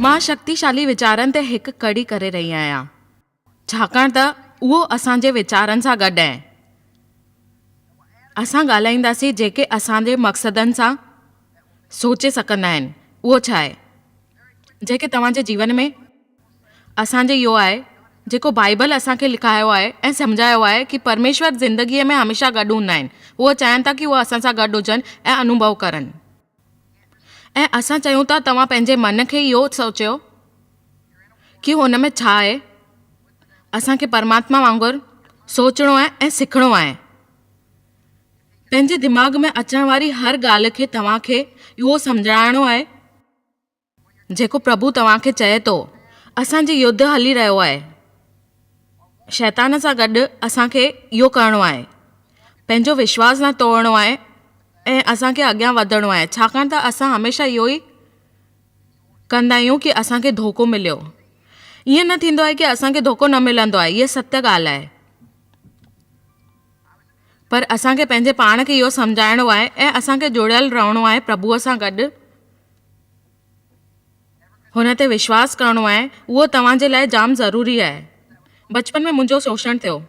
मां शक्तिशाली वीचारनि ते हिकु कड़ी करे रही आहियां, छाकाणि त उहो असांजे वीचारनि सां गॾु आहे। असां ॻाल्हाईंदासीं जेके असांजे मक़सदनि सां सोचे सघंदा आहिनि। उहो छा आहे जेके तव्हांजे जीवन में असांजे इहो आहे जेको बाइबल असांखे लिखायो आहे ऐं सम्झायो आहे कि परमेश्वर ज़िंदगीअ में हमेशह गॾु हूंदा आहिनि। उहो चाहिनि था कि उहे असां सां गॾु हुजनि ऐं अनुभव करनि। ऐं असां चयूं था तव्हां पंहिंजे मन खे इहो सोचियो कि हुन में छा आहे। असांखे परमात्मा वांगुरु सोचणो आहे ऐं सिखणो आहे। पंहिंजे दिमाग़ में अचण वारी हर ॻाल्हि खे तव्हांखे इहो सम्झाइणो आहे जेको प्रभु तव्हांखे चए थो। असांजी युद्ध हली रहियो आहे, शैतान सां गॾु असांखे इहो करिणो आहे, पंहिंजो विश्वास न तोड़णो आहे ऐं असांखे अॻियां वधणो आहे, छाकाणि त असां हमेशह इहो ई कंदा आहियूं कि असांखे धोखो मिलियो। ईअं न थींदो आहे कि असांखे धोखो न मिलंदो आहे, इहा सत्य ॻाल्हि आहे। पर असांखे पंहिंजे पाण खे इहो सम्झाइणो आहे ऐं असांखे जुड़ियल रहणो आहे प्रभुअ सां गॾु, हुन ते विश्वास करिणो आहे। उहो तव्हांजे लाइ जाम ज़रूरी आहे। बचपन में मुंहिंजो शोषण थियो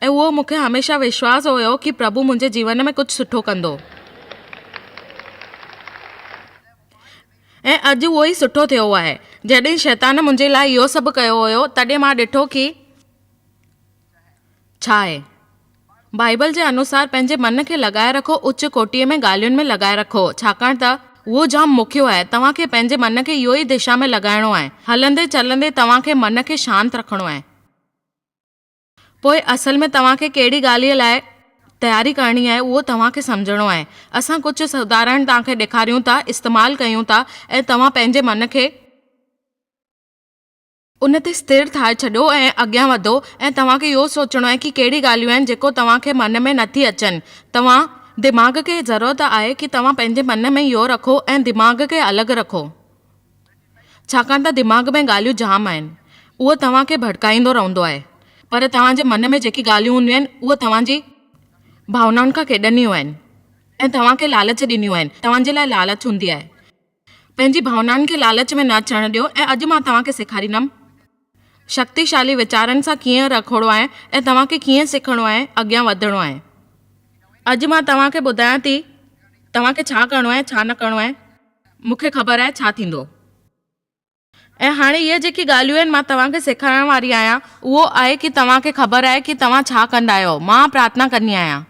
ऐं उहो मूंखे हमेशह विश्वास हुयो कि प्रभु मुंहिंजे जीवन में कुझु सुठो कंदो, ऐं अॼु उहो ई सुठो थियो आहे। जॾहिं शैतान मुंहिंजे लाइ इहो सभु कयो हुयो तॾहिं मां ॾिठो कि छा आहे। बाइबल जे अनुसार पंहिंजे मन खे लॻाए रखो, उच्च कोटीअ में ॻाल्हियुनि में लॻाए रखो, छाकाणि त उहो जाम मुख्य आहे। तव्हांखे पंहिंजे मन खे इहो ई दिशा में लॻाइणो आहे। हलंदे चलंदे तव्हांखे मन खे शांति रखणो आहे। पोइ असल में तव्हांखे कहिड़ी ॻाल्हि लाइ तयारी करणी आहे उहो तव्हांखे सम्झणो आहे। असां कुझु उदाहरण तव्हांखे ॾेखारियूं था, इस्तेमालु कयूं था ऐं तव्हां पंहिंजे मन खे उन ते स्थिर ठाहे छॾियो ऐं अॻियां वधो। ऐं तव्हांखे इहो सोचणो आहे कि कहिड़ी ॻाल्हियूं आहिनि जेको तव्हांखे मन में नथी अचनि। तव्हां दिमाग़ खे ज़रूरत आहे कि तव्हां पंहिंजे मन में इहो रखो ऐं दिमाग़ खे अलॻि रखो, छाकाणि त दिमाग़ में ॻाल्हियूं जाम आहिनि। उहो तव्हांखे भटकाईंदो रहंदो आहे, पर तव्हांजे मन में जेकी ॻाल्हियूं हूंदियूं आहिनि उहे तव्हांजी भावनाउनि खां केॾनियूं आहिनि ऐं तव्हांखे लालच ॾिनियूं आहिनि। तव्हांजे लाइ लालच हूंदी आहे। पंहिंजी भावनाउनि खे लालच में न अचणु ॾियो। ऐं अॼु मां तव्हांखे सेखारींदमि शक्तिशाली वीचारनि सां कीअं रखिणो आहे ऐं तव्हांखे कीअं सिखणो आहे, अॻियां वधणो आहे। अॼु मां तव्हांखे ॿुधायां थी तव्हांखे छा करिणो आहे, छा न करिणो आहे। मूंखे ख़बर आहे छा थींदो। ऐं हाणे इहे जेकी ॻाल्हियूं आहिनि मां तव्हांखे सेखारण वारी आहियां, उहो आहे कि तव्हांखे ख़बर आहे कि तव्हां छा कंदा आहियो। मां प्रार्थना कंदी आहियां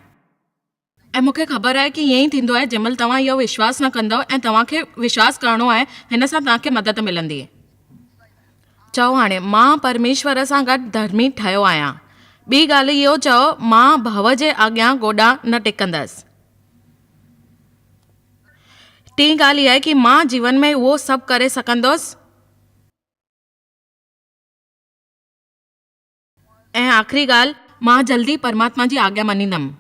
ऐं मूंखे ख़बर आहे कि ईअं ई थींदो आहे। जंहिंमहिल तव्हां इहो विश्वास न कंदव ऐं तव्हांखे विश्वास करिणो आहे, हिन सां तव्हांखे मदद मिलंदी। चओ हाणे मां परमेश्वर सां गॾु धर्मी ठहियो आहियां। ॿी ॻाल्हि इहो चओ, मां भव जे अॻियां गोॾा न टेकंदसि। टी ॻाल्हि इहा आहे कि मां जीवन में उहो सभु करे सघंदुसि। ऐं आख़िरी ॻाल्हि, मां जल्दी परमात्मा जी आज्ञा मञींदमि।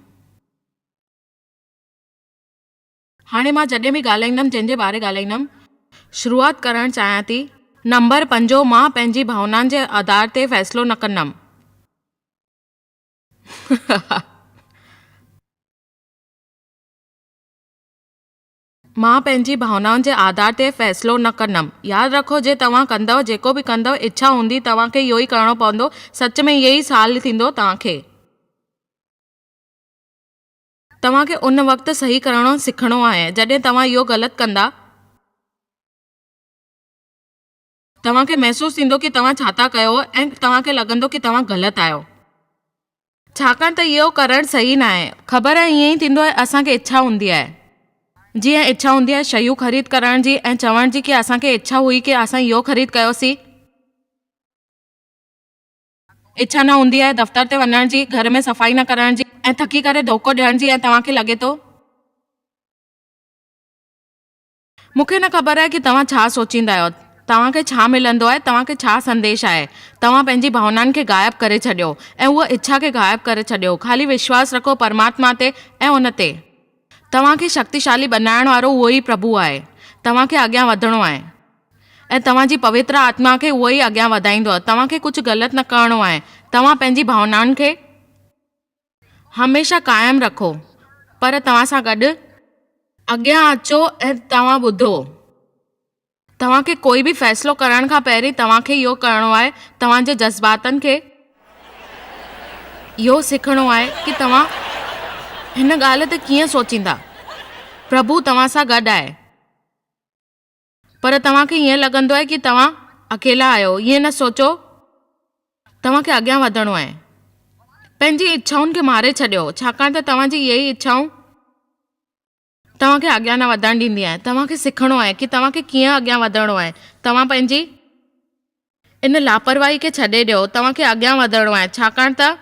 हाणे मां जॾहिं बि ॻाल्हाईंदमि जंहिंजे बारे ॻाल्हाईंदमि, शुरूआति करणु चाहियां थी। नंबर 5, मां पंहिंजी भावनाउनि जे आधार ते फ़ैसिलो न कंदमि। मां पंहिंजी भावनाउनि जे आधार ते फ़ैसिलो न कंदमि। यादि रखो, जे तव्हां कंदव, जेको बि कंदव, इच्छा हूंदी तव्हांखे इहो ई करिणो पवंदो। सच में इहो ई साल थींदो तव्हांखे उन वक़्तु सही करणो सिखणो आहे जॾहिं तव्हां इहो ग़लति कंदा। तव्हांखे महसूसु थींदो कि तव्हां छा था कयो ऐं तव्हांखे लॻंदो कि तव्हां ग़लति आहियो, छाकाणि त इहो करणु सही न आहे। ख़बर आहे ईअं ई थींदो आहे। असांखे इच्छा हूंदी आहे, जीअं इच्छा हूंदी आहे शयूं ख़रीद करण जी ऐं चवण जी कि असांखे इच्छा हुई कि असां इहो ख़रीद कयोसीं। इच्छा न हूंदी आहे दफ़्तर ते वञण जी, घर में सफ़ाई न करण जी ऐं थकी करे धोखो ॾियण जी। ऐं तव्हांखे लॻे थो मूंखे न ख़बर आहे कि तव्हां छा सोचींदा आहियो, तव्हांखे छा मिलंदो आहे, तव्हांखे छा संदेश आहे। तव्हां पंहिंजी भावनाउनि खे गायब करे छॾियो ऐं उहा इच्छा खे गायब करे छॾियो। ख़ाली विश्वास रखो परमात्मा ते ऐं उन ते। तव्हांखे शक्तिशाली बनाइण वारो उहो ई प्रभु आहे। तव्हांखे अॻियां वधणो आहे ऐं तव्हांजी पवित्र आत्मा खे उहो ई अॻियां वधाईंदो। तव्हांखे कुझु ग़लति न करिणो आहे। तव्हां पंहिंजी भावनाउनि खे हमेशह क़ाइमु रखो, पर तव्हां सां गॾु अॻियां अचो ऐं तव्हां ॿुधो। तव्हांखे कोई बि फ़ैसिलो करण खां पहिरीं तव्हांखे इहो करिणो आहे, तव्हांजे जज़्बातनि खे इहो सिखणो आहे कि तव्हां हिन ॻाल्हि ते कीअं सोचींदा। प्रभु तव्हां सां गॾु आहे, पर तव्हांखे ईअं लॻंदो आहे कि तव्हां अकेला आहियो। ईअं न सोचो, तव्हांखे अॻियां वधणो आहे। पंहिंजी इच्छाउनि खे मारे छॾियो, छाकाणि त तव्हांजी इहे ई इच्छाऊं तव्हांखे अॻियां न वधणु ॾींदी आहे। तव्हांखे सिखणो आहे कि तव्हांखे कीअं अॻियां वधणो आहे। तव्हां पंहिंजी इन लापरवाही खे छॾे ॾियो, तव्हांखे अॻियां वधणो आहे, छाकाणि त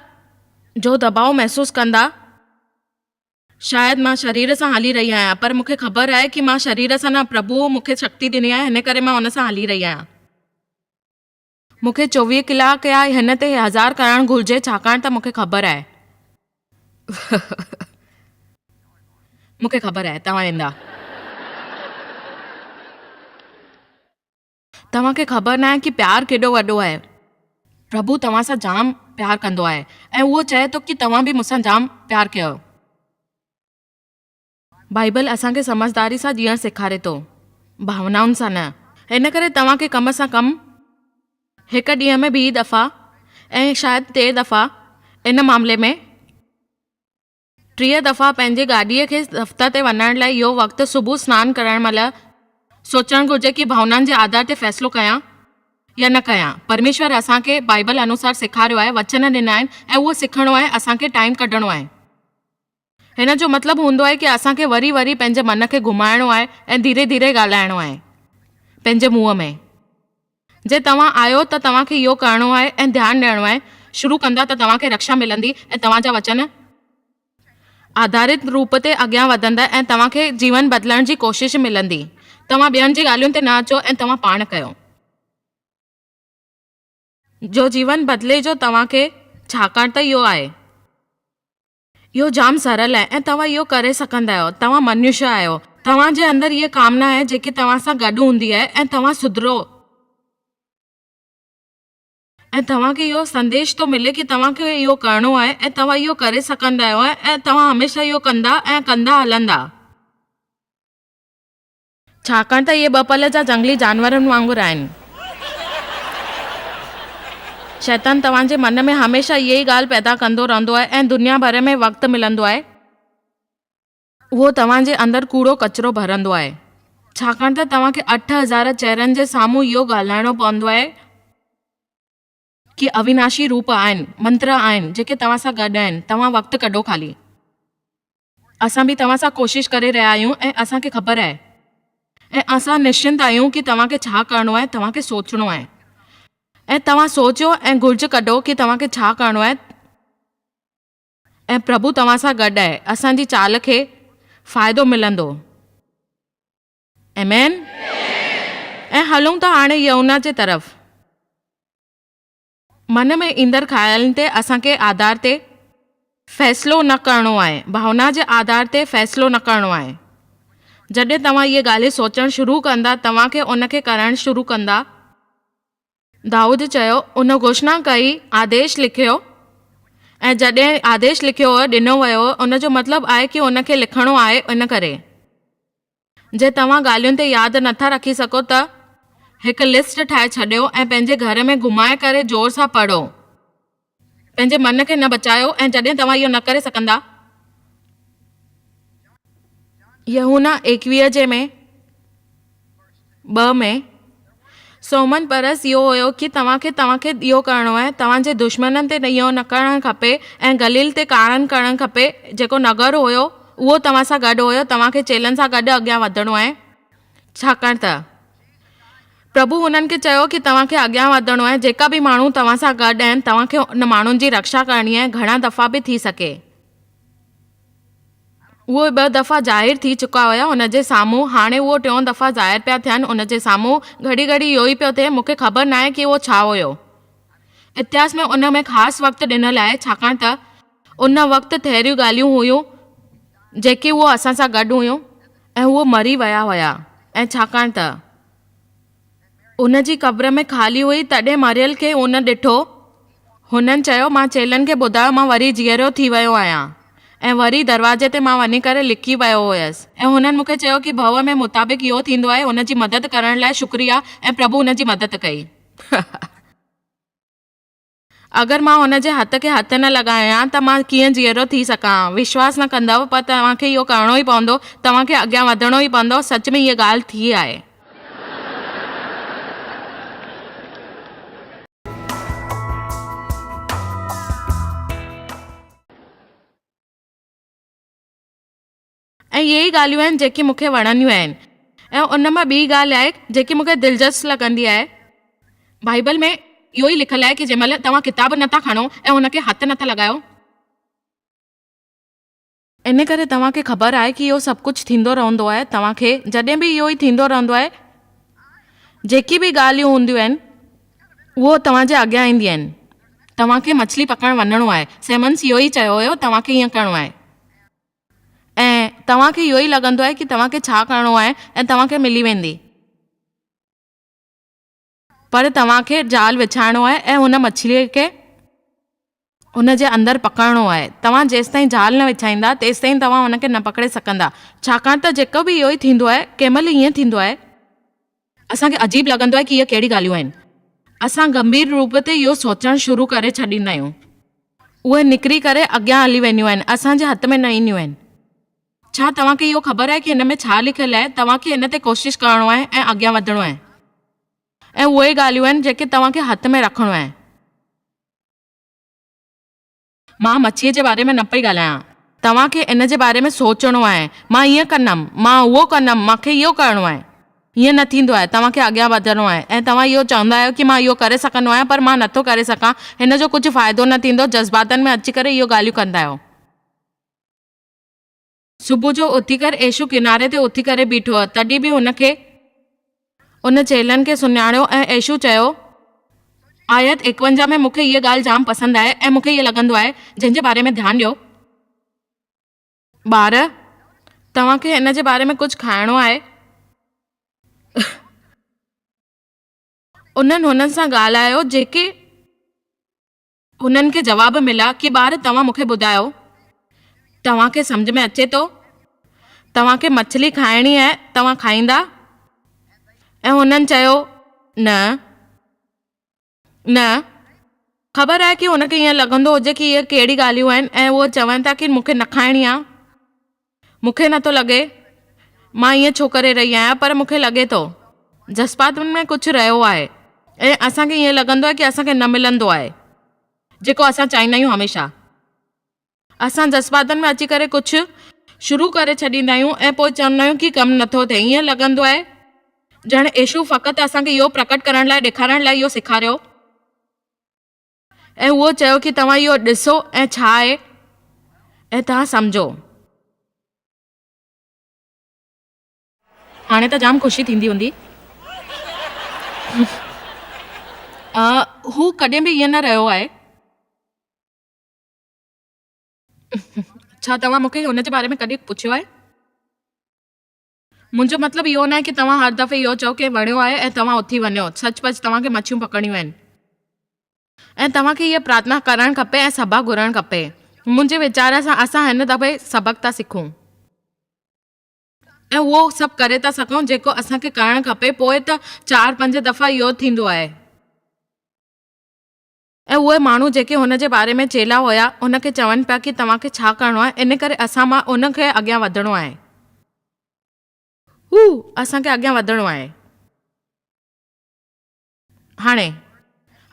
जो दबाव महसूसु कंदा, शायदि मां शरीर सां हली रही आहियां, पर मूंखे ख़बर आहे कि मां शरीर सां न, प्रभु मूंखे शक्ति ॾिनी आहे, हिन करे मां हुन सां हली रही आहियां। मूंखे 24 कलाक या हिन ते 1000 करणु घुरिजे, छाकाणि त मूंखे ख़बर आहे मूंखे ख़बर आहे तव्हां वेंदा। तव्हांखे ख़बर न आहे कि प्यारु केॾो वॾो आहे। प्रभु तव्हां सां जाम प्यारु कंदो आहे ऐं उहो चए थो कि तव्हां बि मूंसां जाम प्यारु कयो। बाइबल असांखे समझदारी सां जीअणु सेखारे थो, भावनाउनि सां न। हिन करे तव्हांखे कम सां कमु हिकु ॾींहं में 2 दफ़ा ऐं शायदि 3 दफ़ा, इन मामले में 3 दफ़ा पंहिंजे गाॾीअ खे दफ़्तर ते वञण लाइ इहो वक़्तु सुबुह सनानु करण महिल सोचणु घुरिजे कि भावनाउनि जे आधार ते फ़ैसिलो कयां या न कयां। परमेश्वर असांखे बाइबल अनुसार सेखारियो आहे, वचन ॾिना आहिनि ऐं उहो सिखणो आहे, असांखे टाइम कढणो आहे। हिन जो मतिलबु हूंदो आहे कि असांखे वरी वरी पंहिंजे मन खे घुमाइणो आहे ऐं धीरे धीरे ॻाल्हाइणो आहे पंहिंजे मुंहं में। जे तव्हां आयो त तव्हांखे इहो करिणो आहे ऐं ध्यानु ॾियणो आहे। शुरू कंदा त तव्हांखे रक्षा मिलंदी ऐं तव्हांजा वचन आधारित रूप ते अॻियां वधंदा ऐं तव्हांखे जीवन बदिलण जी कोशिशि मिलंदी। तव्हां ॿियनि जी ॻाल्हियुनि ते न अचो ऐं तव्हां पाण कयो। जो जीवन बदिले जो तव्हांखे, छाकाणि त इहो आहे, इहो जाम सरल आहे ऐं तव्हां इहो करे सघंदा आहियो। तव्हां मनुष्य आहियो, तव्हांजे अंदरि इहा कामना आहे जेकी तव्हां सां गॾु हूंदी आहे ऐं तव्हां सुधरो ऐं तव्हांखे इहो संदेश थो मिले कि तव्हांखे इहो करिणो आहे ऐं तव्हां इहो करे सघंदा आहियो ऐं तव्हां हमेशह इहो कंदा ऐं कंदा हलंदा, छाकाणि त इहे 2 पल जा जंगली जानवरनि वांगुरु आहिनि। शैतान तव्हांजे मन में हमेशह इहा ई ॻाल्हि पैदा कंदो रहंदो आहे ऐं दुनिया भर में वक़्तु मिलंदो आहे उहो तव्हांजे अंदरि कूड़ो कचिरो भरंदो आहे, छाकाणि त तव्हांखे 8000 चेहरनि जे साम्हूं इहो ॻाल्हाइणो पवंदो आहे कि अविनाशी रूप आहिनि, मंत्र आहिनि जेके तव्हां सां गॾु आहिनि। तव्हां वक़्तु कढो ख़ाली। असां बि तव्हां सां कोशिशि करे रहिया आहियूं ऐं असांखे ख़बर आहे ऐं असां निश्चिंत आहियूं कि तव्हांखे छा करिणो आहे, तव्हांखे सोचणो आहे ऐं तव्हां सोचियो ऐं घुर्ज कढो कि तव्हांखे छा करिणो आहे ऐं प्रभु तव्हां सां गॾु आहे। असांजी चाल खे फ़ाइदो मिलंदो। आमेन। ऐं हलूं था हाणे यमुना जे तरफ़। मन में ईंदड़ ख़्यालनि ते असांखे आधार ते फ़ैसिलो न करिणो आहे, भावना जे आधार ते फ़ैसिलो न करिणो आहे। जॾहिं तव्हां इहे ॻाल्हि सोचणु शुरू कंदा, तव्हांखे उनखे करणु शुरू कंदा। दाऊद चयो, उन घोषणा कई, आदेश लिखियो, ऐं जॾहिं आदेश लिखियो ॾिनो वियो, उन जो मतिलबु आहे कि उनखे लिखणो आहे। इन करे जे तव्हां ॻाल्हियुनि ते यादि नथा रखी सघो त हिकु लिस्ट ठाहे छॾियो ऐं पंहिंजे घर में घुमाए करे ज़ोर सां पढ़ो। पंहिंजे मन खे न बचायो। ऐं जॾहिं तव्हां इहो न करे सघंदा, यूहन्ना 21 जे में 2 में सोमन परस इहो हुयो कि तव्हांखे इहो करिणो आहे, तव्हांजे दुश्मननि ते इहो न करणु खपे ऐं गलील ते कारण करणु खपे। जेको नगर हुयो उहो तव्हां सां गॾु हुयो। तव्हांखे चेलनि सां गॾु अॻियां वधणो आहे, छाकाणि त प्रभु हुननि खे चयो कि तव्हांखे अॻियां वधणो आहे। जेका बि माण्हू तव्हां सां गॾु आहिनि, तव्हांखे उन माण्हुनि जी रक्षा करणी आहे। घणा दफ़ा बि थी सघे उहे 2 दफ़ा ज़ाहिर थी चुका हुया हुन जे साम्हूं, हाणे उहो 3 दफ़ा ज़ाहिर पिया थियनि उन जे साम्हूं। घड़ी घड़ी इहो ई पियो थिए। मूंखे ख़बर न आहे कि उहो छा हुयो। इतिहास में उन में ख़ासि वक़्तु ॾिनल आहे, छाकाणि त उन वक़्तु थेरियूं ॻाल्हियूं हुयूं जेके उहो असां सां गॾु हुयूं ऐं उहो मरी विया हुया। ऐं छाकाणि त उन जी क़ब्र में ख़ाली हुई, तॾहिं मरियल खे उन ॾिठो। हुननि चयो, मां चेलनि खे ॿुधायो, मां वरी जीअरो थी वियो आहियां ऐं वरी दरवाजे ते मां वञी करे लिकी वियो हुयसि ऐं हुननि मूंखे चयो कि भव में मुताबिक़ इहो थींदो आहे, हुनजी मदद करण लाइ शुक्रिया, ऐं प्रभु हुनजी मदद कई। अगरि मां हुनजे हथ खे हथ न लॻायां त मां कीअं जीअरो थी सघां। विश्वास न कंदव, पर तव्हांखे इहो करिणो ई पवंदो, तव्हांखे अॻियां वधिणो ई पवंदो। सच में इहा ॻाल्हि थी आहे। ऐं इहे ई ॻाल्हियूं आहिनि जेकी मूंखे वणंदियूं आहिनि। ऐं उन मां ॿी ॻाल्हि आहे जेकी मूंखे दिलचस्प लॻंदी आहे। बाइबल में इहो ई लिखियलु आहे कि जंहिं महिल तव्हां किताब नथा खणो ऐं हुनखे हथ नथा लॻायो, इन करे तव्हांखे ख़बर आहे कि इहो सभु कुझु थींदो रहंदो आहे। तव्हांखे जॾहिं बि इहो ई थींदो रहंदो आहे, जेकी बि ॻाल्हियूं हूंदियूं आहिनि उहो तव्हांजे अॻियां ईंदियूं आहिनि। तव्हांखे मछली पकड़णु वञिणो आहे। सेमन्स इहो ई चयो हुयो, तव्हांखे ईअं करिणो आहे ऐं तव्हांखे इहो ई लॻंदो आहे कि तव्हांखे छा करिणो आहे ऐं तव्हांखे मिली वेंदी, पर तव्हांखे जाल विछाइणो आहे ऐं हुन मछलीअ खे हुनजे अंदरि पकड़णो आहे। तव्हां जेसि ताईं जाल न विछाईंदा तेसि ताईं तव्हां हुनखे न पकड़े सघंदा। छाकाणि त जेको बि इहो ई थींदो आहे, कंहिं महिल ईअं थींदो आहे, असांखे अजीब लॻंदो आहे कि इहे कहिड़ी ॻाल्हियूं आहिनि। असां गंभीर रूप ते इहो सोचणु शुरू करे छॾींदा आहियूं। उहे निकिरी करे अॻियां हली वेंदियूं आहिनि, असांजे हथ में न ईंदियूं आहिनि। छा तव्हांखे इहो ख़बर आहे कि हिन में छा लिखियलु आहे? तव्हांखे हिन ते कोशिशि करिणो आहे ऐं अॻियां वधिणो आहे। ऐं उहे ॻाल्हियूं आहिनि जेके तव्हांखे हथ में रखणो आहे। मां मच्छीअ जे बारे में न पई ॻाल्हायां। तव्हांखे इन जे बारे में सोचणो आहे, मां ईअं कंदमि, मां उहो कंदमि, मूंखे इहो करिणो आहे। ईअं न थींदो आहे। तव्हांखे अॻियां वधिणो आहे ऐं तव्हां इहो चवंदा आहियो कि मां इहो करे सघंदो आहियां, पर मां नथो करे सघां, हिन जो कुझु फ़ाइदो न थींदो। जज़्बातनि में अची करे इहो ॻाल्हियूं कंदा आहियो। सुबुह जो उथी करे यीशु किनारे ते उथी करे बीठो आहे, तॾहिं बि हुनखे उन चेलनि खे सुञाणियो ऐं यीशु चयो, आयत 51 में मूंखे इहा ॻाल्हि जाम पसंदि आहे ऐं मूंखे इहो लॻंदो आहे जंहिंजे बारे में ध्यानु ॾियो। ॿार, तव्हांखे हिन जे बारे में कुझु खाइणो आहे? हुननि सां ॻाल्हायो जेके हुननि खे जवाब मिला कि ॿार तव्हां मूंखे ॿुधायो, तव्हांखे सम्झ में अचे थो? तव्हांखे मछली खाइणी आहे, तव्हां खाईंदा? ऐं हुननि चयो न न। ख़बर आहे कि हुनखे ईअं लॻंदो हुजे कि इहे कहिड़ी ॻाल्हियूं आहिनि ऐं उहो चवनि था कि मूंखे न खाइणी आहे, मूंखे नथो लॻे, मां ईअं छो करे रही आहियां, पर मूंखे लॻे थो। जज़्बातनि में कुझु रहियो आहे ऐं असांखे ईअं लॻंदो आहे कि असांखे न मिलंदो आहे जेको असां चाहींदा आहियूं। हमेशह असां जज़्बातनि में अची करे कुझु शुरू करे छॾींदा आहियूं ऐं पोइ चवंदा आहियूं कि कमु नथो थिए। ईअं लॻंदो आहे ॼण यीशु फ़क़ति असांखे इहो प्रकट करण लाइ, ॾेखारण लाइ इहो सेखारियो ऐं उहो चयो कि तव्हां इहो ॾिसो ऐं छा आहे ऐं तव्हां सम्झो। हाणे त जाम ख़ुशी थींदी हूंदी। हू कॾहिं बि ईअं न रहियो आहे। छा तव्हां मूंखे हुन जे बारे में कॾहिं पुछियो आहे? मुंहिंजो मतिलबु इहो न आहे कि तव्हां हर दफ़े इहो चओ कि वणियो आहे ऐं तव्हां उथी वञो। सचपच तव्हांखे मच्छियूं पकड़णियूं आहिनि ऐं तव्हांखे इहा प्रार्थना करणु खपे ऐं सबक़ु घुरणु खपे। मुंहिंजे वीचार सां असां हिन दफ़े सबक़ु था सिखूं ऐं उहो सभु करे था सघूं जेको असांखे करणु खपे। पोइ त 4-5 दफ़ा इहो थींदो आहे ऐं उहे माण्हू जेके हुन जे बारे में चेला हुया, उनखे चवनि पिया कि तव्हांखे छा करिणो आहे। इन करे असां मां उनखे अॻियां वधिणो आहे। असांखे अॻियां वधिणो आहे। हाणे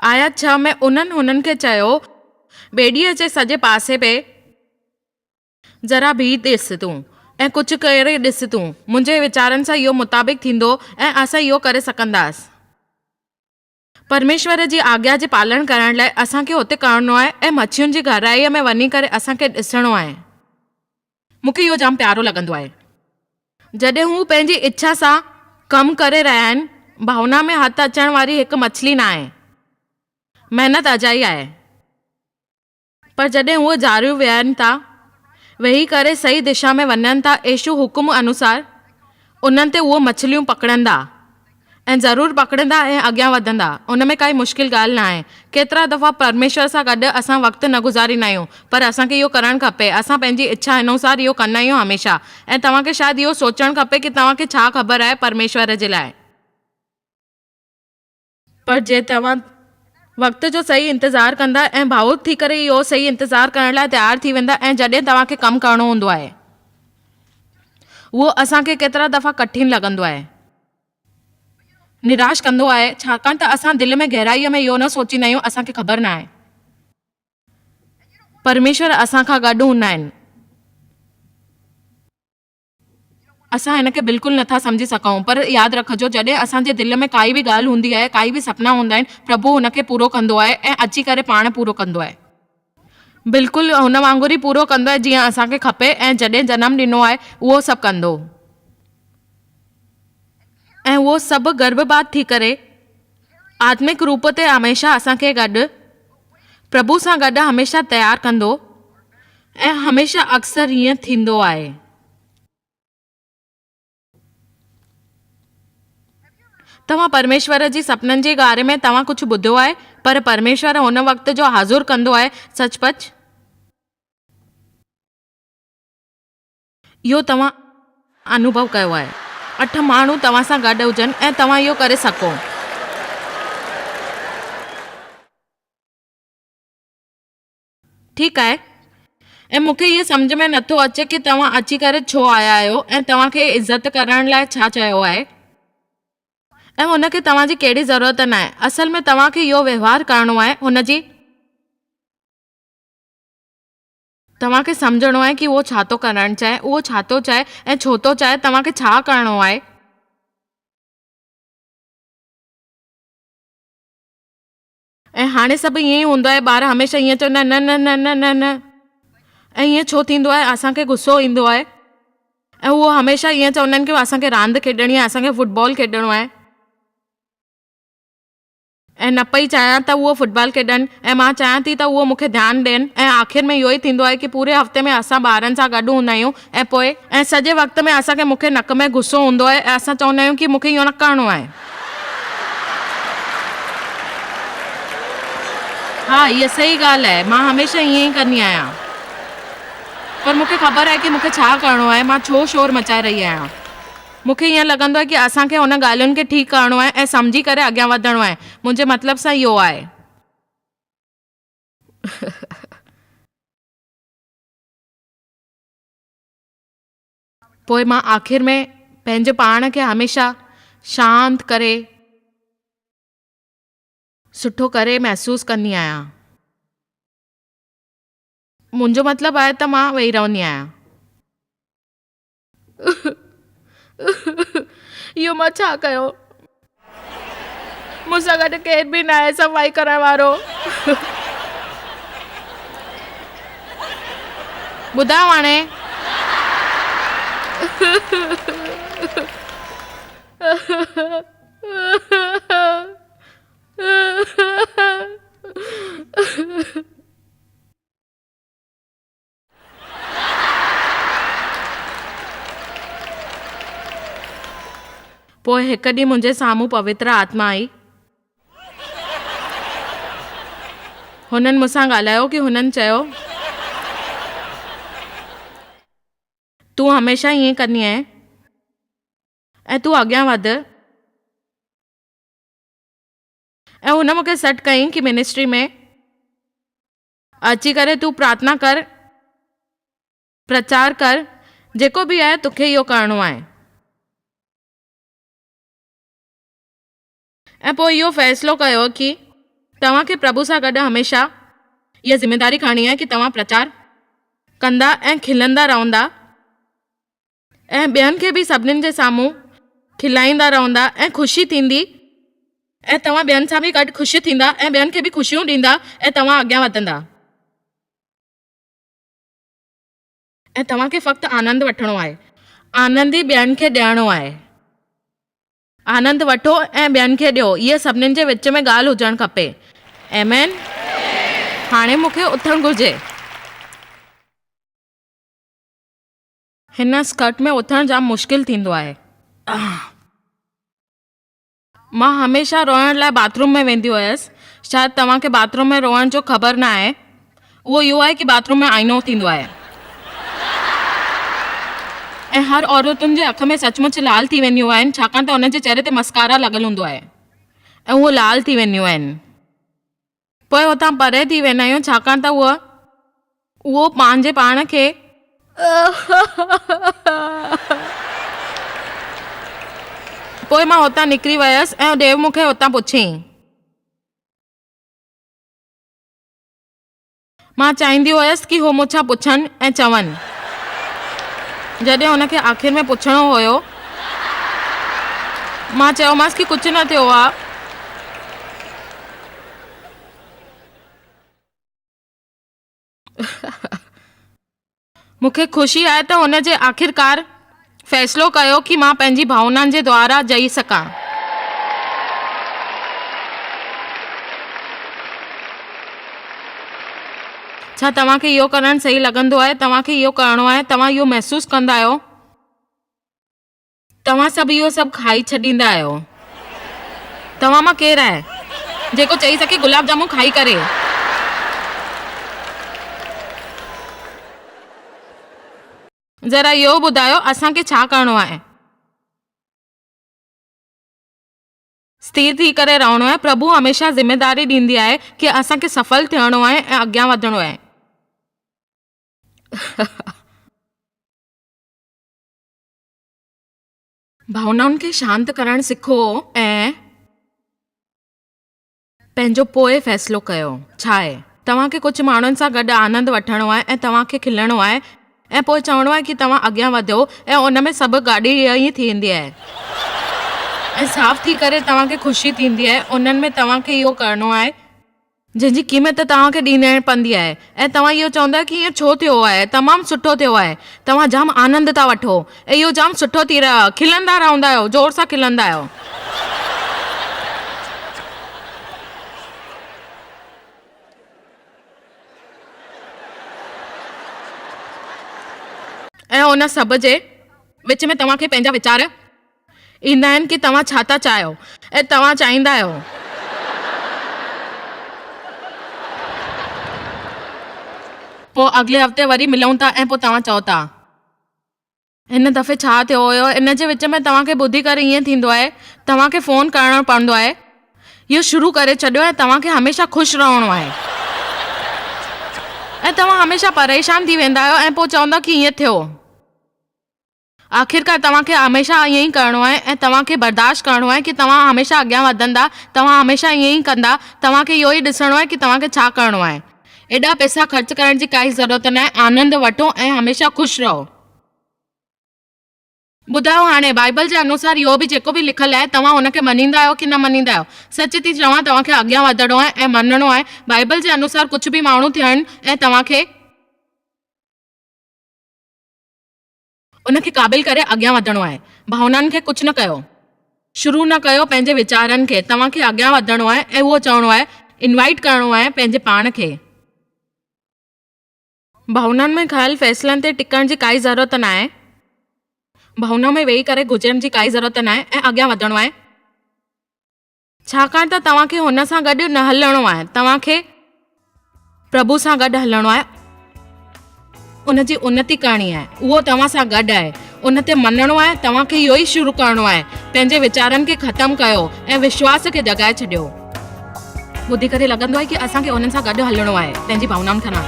आयत 6 में हुननि खे चयो, ॿेड़ीअ जे सॼे पासे पे ज़रा बीह ॾिस तूं ऐं कुझु करे ॾिस तूं। मुंहिंजे वीचारनि सां इहो मुताबिक़ थींदो ऐं असां इहो करे सघंदासीं। परमेश्वर जी आज्ञा जे पालन करण लाइ असांखे हुते करिणो आहे ऐं मच्छियुनि जी गहराईअ में वञी करे असांखे ॾिसणो आहे। मूंखे इहो जाम प्यारो लॻंदो आहे जॾहिं हू पंहिंजी इच्छा सां कमु करे रहिया आहिनि। भावना में हथु अचण वारी हिकु मछली न आहे, महिनत अजाई आहे, पर जॾहिं उहे जारियूं वेहनि था, वेही करे सही दिशा में वञनि था यीशु हुकुम अनुसार, उन्हनि ते उहे मछलियूं पकड़ंदा ऐं ज़रूरु पकड़ंदा ऐं अॻियां वधंदा, उन में काई मुश्किल ॻाल्हि न आहे। केतिरा दफ़ा परमेश्वर सां गॾु असां वक़्तु न गुज़ारींदा आहियूं, पर असांखे इहो करणु खपे। असां पंहिंजी इच्छा अनुसार इहो कंदा आहियूं हमेशह। ऐं तव्हांखे शायदि इहो सोचणु खपे कि तव्हांखे छा ख़बर आहे परमेश्वर जे लाइ। पर जे तव्हां वक़्त जो सही इंतज़ारु कंदा ऐं भावुक थी करे इहो सही इंतज़ारु करण लाइ तयारु थी वेंदा, ऐं जॾहिं तव्हांखे कमु करणो हूंदो आहे उहो असांखे केतिरा दफ़ा कठिन लॻंदो आहे, निराश कंदो आहे, छाकाणि त असां दिलि में गहराईअ में इहो न सोचींदा आहियूं, असांखे ख़बर न आहे परमेश्वर असां खां गॾु हूंदा आहिनि। असां हिन खे बिल्कुलु नथा सम्झी सघूं, पर यादि रखिजो जॾहिं असांजे दिलि में काई बि ॻाल्हि हूंदी आहे, काई बि सपना हूंदा आहिनि, प्रभु हुनखे पूरो कंदो आहे ऐं अची करे पाण पूरो कंदो आहे। बिल्कुलु हुन वांगुरु ई पूरो कंदो आहे जीअं असांखे खपे, ऐं जॾहिं जनमु ॾिनो आहे उहो सभु कंदो, ऐं उहो सभु गर्भपात थी करे आत्मिक रूप ते हमेशह असांखे गॾु प्रभु सां गॾु हमेशह तयारु कंदो, ऐं हमेशह अक्सर हीअं थींदो आहे। तव्हां परमेश्वर जी सपननि जे बारे में तव्हां कुझु ॿुधो आहे, पर परमेश्वर हुन वक़्त जो हाज़ुर कंदो आहे सचपच। इहो तव्हां अनुभव कयो आहे। 8 माण्हू तव्हां सां गॾु हुजनि ऐं तव्हां इहो करे सघो। ठीकु आहे, ऐं मूंखे इहो सम्झ में नथो अचे कि तव्हां अची करे छो आया आहियो ऐं तव्हांखे इज़त करण लाइ छा चयो आहे, ऐं हुनखे तव्हांजी कहिड़ी ज़रूरत न आहे। असल में तव्हांखे इहो व्यवहार करणो आहे हुनजी। तव्हांखे सम्झणो आहे कि उहो छा थो करणु चाहे, उहो छा थो चाहे ऐं छो थो चाहे, तव्हांखे छा करणो आहे। ऐं हाणे सभु ईअं ई हूंदो आहे, ॿार हमेशह ईअं चवंदा आहिनि न न न न न, ऐं ईअं छो थींदो आहे, असांखे गुस्सो ईंदो आहे, ऐं उहो हमेशह ईअं चवंदा आहिनि कि असांखे रांदि खेॾणी आहे, असांखे फुटबॉल खेॾणो आहे, ऐं न पई चाहियां त उहो फुटबॉल खेॾनि, ऐं मां चाहियां थी त उहो मूंखे ध्यानु ॾियनि, ऐं आख़िर में इहो ई थींदो आहे कि पूरे हफ़्ते में असां ॿारनि सां गॾु हूंदा आहियूं, ऐं पोइ ऐं सॼे वक़्त में असांखे मूंखे नक में गुस्सो हूंदो आहे, ऐं असां चवंदा आहियूं कि मूंखे इहो न करणो आहे। हा, इहा सही ॻाल्हि आहे, मां हमेशह ईअं ई कंदी आहियां, पर मूंखे ख़बर आहे कि मूंखे छा करणो आहे, मां छो शोर मचाए रही आहियां। मूंखे ईअं लॻंदो आहे कि असांखे हुन ॻाल्हियुनि खे ठीकु करणो आहे ऐं सम्झी करे अॻियां वधणो आहे। मुंहिंजे मतिलब सां इहो आहे। पोइ मां आख़िर में पंहिंजे पाण खे हमेशह शांत करे सुठो करे महसूसु कंदी आहियां। मुंहिंजो मतिलबु आहे त मां वेही रहंदी आहियां। इहो मां छा कयो? मूंसां गॾु केरु बि न आहे सफ़ाई करण वारो। ॿुधायो हाणे। पोइ हिकु ॾींहुं मुंहिंजे साम्हूं पवित्र आत्मा आई। हुननि मूंसां ॻाल्हायो कि हुननि चयो तूं हमेशह ईअं कंदी आहीं ऐं तूं अॻियां वध। ऐं हुन मूंखे सॾु कयईं कि मिनिस्ट्री में अची करे तूं प्रार्थना कर, प्रचार कर, जेको बि आहे तोखे इहो करणो आहे। ऐं पोइ इहो फ़ैसिलो कयो कि तव्हांखे प्रभु सां गॾु हमेशह इहा ज़िम्मेदारी खणणी आहे कि तव्हां प्रचार कंदा ऐं खिलंदा रहंदा, ऐं ॿियनि खे बि सभिनीनि जे साम्हूं खिलाईंदा रहंदा, ऐं ख़ुशी थींदी, ऐं तव्हां ॿियनि सां बि गॾु ख़ुशि थींदा, ऐं ॿियनि खे बि ख़ुशियूं ॾींदा, ऐं तव्हां अॻियां वधंदा। ऐं तव्हांखे फ़क़्तु आनंद वठणो आहे, आनंद ई ॿियनि खे ॾियणो आहे। आनंद वठो ऐं ॿियनि खे ॾियो, इहे सभिनीनि जे विच में ॻाल्हि हुजणु खपे। आमेन। हाणे मूंखे उथणु घुर्जे। हिन स्कर्ट में उथणु जाम मुश्किल थींदो आहे। मां हमेशह रोइण लाइ बाथरूम में वेंदी हुयसि। शायदि तव्हांखे बाथरूम में रोइण जो ख़बर न आहे। उहो इहो आहे कि बाथरूम में आईनो थींदो आहे ऐं हर औरतुनि जे अख में सचमुच लाल थी वेंदियूं आहिनि छाकाणि त हुन जे चहिरे ते मस्कारा लॻल हूंदो आहे ऐं उहो लाल थी वेंदियूं आहिनि। पोइ हुतां परे थी वेंदा आहियूं छाकाणि त उहो पंहिंजे पाण खे पोइ मां हुतां निकिरी वियसि ऐं देव मूंखे हुतां पुछियईं। मां चाहींदी हुयसि कि हू मूंखां पुछनि ऐं चवनि। जॾहिं हुनखे आख़िर में पुछणो हुयो मां चयोमांसि कि कुझु न थियो आहे। मूंखे ख़ुशी आहे त हुन जे आख़िरकार फ़ैसिलो कयो कि मां पंहिंजी भावनाउनि जे द्वारा जई सघां। छा तव्हांखे इहो करणु सही लॻंदो आहे? तव्हांखे इहो करिणो आहे? तव्हां इहो महसूसु कंदा आहियो? तव्हां सभु इहो सभु खाई छॾींदा आहियो। तव्हां मां केरु आहे जेको चई सघे गुलाब जामुन खाई करे? ज़रा इहो ॿुधायो असांखे छा करिणो आहे? स्थिर थी करे रहणो आहे। प्रभु हमेशह ज़िम्मेदारी ॾींदी आहे कि असांखे सफल थियणो आहे ऐं अॻियां वधणो आहे। भावनाउनि खे शांत करणु सिखो ऐं पंहिंजो पोइ फ़ैसिलो कयो। छा आहे? तव्हांखे कुझु माण्हुनि सां गॾु आनंद वठणो आहे ऐं तव्हांखे खिलणो आहे ऐं पोइ चवणो आहे कि तव्हां अॻियां वधो ऐं उन में सभु गाॾी ई थींदी आहे ऐं साफ़ थी करे तव्हांखे ख़ुशी थींदी आहे। उन्हनि में तव्हांखे इहो करिणो आहे जंहिंजी क़ीमत तव्हांखे ॾियणी पवंदी आहे ऐं तव्हां इहो चवंदा कि ईअं छो थियो आहे? तमामु सुठो थियो आहे। तव्हां जाम आनंद था वठो ऐं इहो जाम सुठो थी रहियो आहे। खिलंदा रहंदा आहियो, ज़ोर सां खिलंदा आहियो। ऐं उन सभ जे विच में तव्हांखे पंहिंजा वीचार ईंदा आहिनि कि तव्हां छा था चाहियो ऐं तव्हां चाहींदा आहियो पोइ अॻिले हफ़्ते वरी मिलूं था ऐं पोइ तव्हां चओ था हिन दफ़े छा थियो हुयो। इन जे विच में तव्हांखे ॿुधी करे ईअं थींदो आहे तव्हांखे फ़ोन करणो पवंदो आहे। इहो शुरू करे छॾियो ऐं तव्हांखे हमेशह ख़ुशि रहणो आहे ऐं तव्हां हमेशह परेशान थी वेंदा आहियो ऐं पोइ चवंदा कि ईअं थियो। आख़िरकार तव्हांखे हमेशह ईअं ई करिणो आहे ऐं तव्हांखे बर्दाश्त करिणो आहे कि तव्हां हमेशह अॻियां वधंदा। तव्हां हमेशह ईअं ई कंदा। तव्हांखे इहो ई ॾिसणो आहे कि तव्हांखे छा करिणो आहे। एॾा पैसा ख़र्च करण जी काई ज़रूरत न आहे। आनंद वठो ऐं हमेशह ख़ुशि रहो। ॿुधायो हाणे बाइबल जे अनुसार इहो बि जेको बि लिखियलु आहे तव्हां हुनखे मञींदा आहियो कि न मञींदा आहियो? सच थी चवां तव्हांखे अॻियां वधणो आहे ऐं मञणो आहे। बाइबल जे अनुसार कुझु बि माण्हू थियनि ऐं तव्हांखे उनखे क़ाबिल करे अॻियां वधणो आहे। भावनाउनि खे कुझु न कयो, शुरू न कयो पंहिंजे वीचारनि खे। तव्हांखे अॻियां वधणो आहे ऐं उहो चवणो आहे, इनवाइट करिणो आहे पंहिंजे पाण खे। भावनाउनि में खयल फ़ैसिलनि ते टिकण जी काई ज़रूरत न आहे। भावना में वेही करे गुज़रण जी काई ज़रूरत न आहे ऐं अॻियां वधणो आहे छाकाणि त तव्हांखे हुन सां गॾु न हलणो आहे। तव्हांखे प्रभु सां गॾु हलणो आहे। उन जी उन्नति करणी आहे। उहो तव्हां सां गॾु आहे। उन ते मञणो आहे। तव्हांखे इहो ई शुरू करिणो आहे। पंहिंजे वीचारनि खे ख़तमु कयो ऐं विश्वास खे जगाए छॾियो। ॿुधी करे लॻंदो आहे कि असांखे उन्हनि सां गॾु हलणो आहे पंहिंजी भावनाउनि खां न।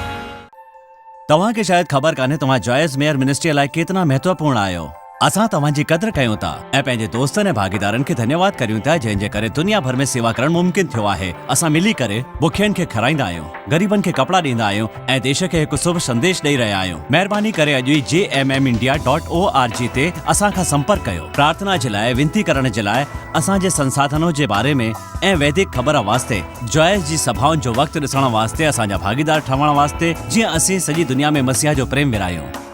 तव्हांखे शायदि ख़बर कान्हे तव्हां जॉयस मेयर मिनिस्ट्री लाइ केतिरा महत्वपूर्ण आहियो। असां तव्हांजी क़दुरु कयूं था ऐं पंहिंजे दोस्तनि ऐं भागीदारनि खे धन्यवाद करियूं था जंहिं करे दुनिया भर में सेवा करणु मुमकिन थियो आहे। असां मिली करे बुखियनि खे खाराईंदा आहियूं, ग़रीबनि खे कपड़ा ॾींदा आहियूं ऐं देश खे हिकु शुभ संदेश ॾेई रहिया आहियूं। महिरबानी करे अॼु ई jmmindia.org ते असां खां संपर्क कयो। प्रार्थना जे लाइ, विनती करण जे लाइ, असांजे संसाधनों जे बारे में ऐं वैदिक ख़बर वास्ते, जॉयस जी सभाउनि जो वक़्तु ॾिसण वास्ते, असांजा भागीदार ठहण वास्ते, जीअं असीं सॼी दुनिया में मसीहा जो प्रेम विरायूं।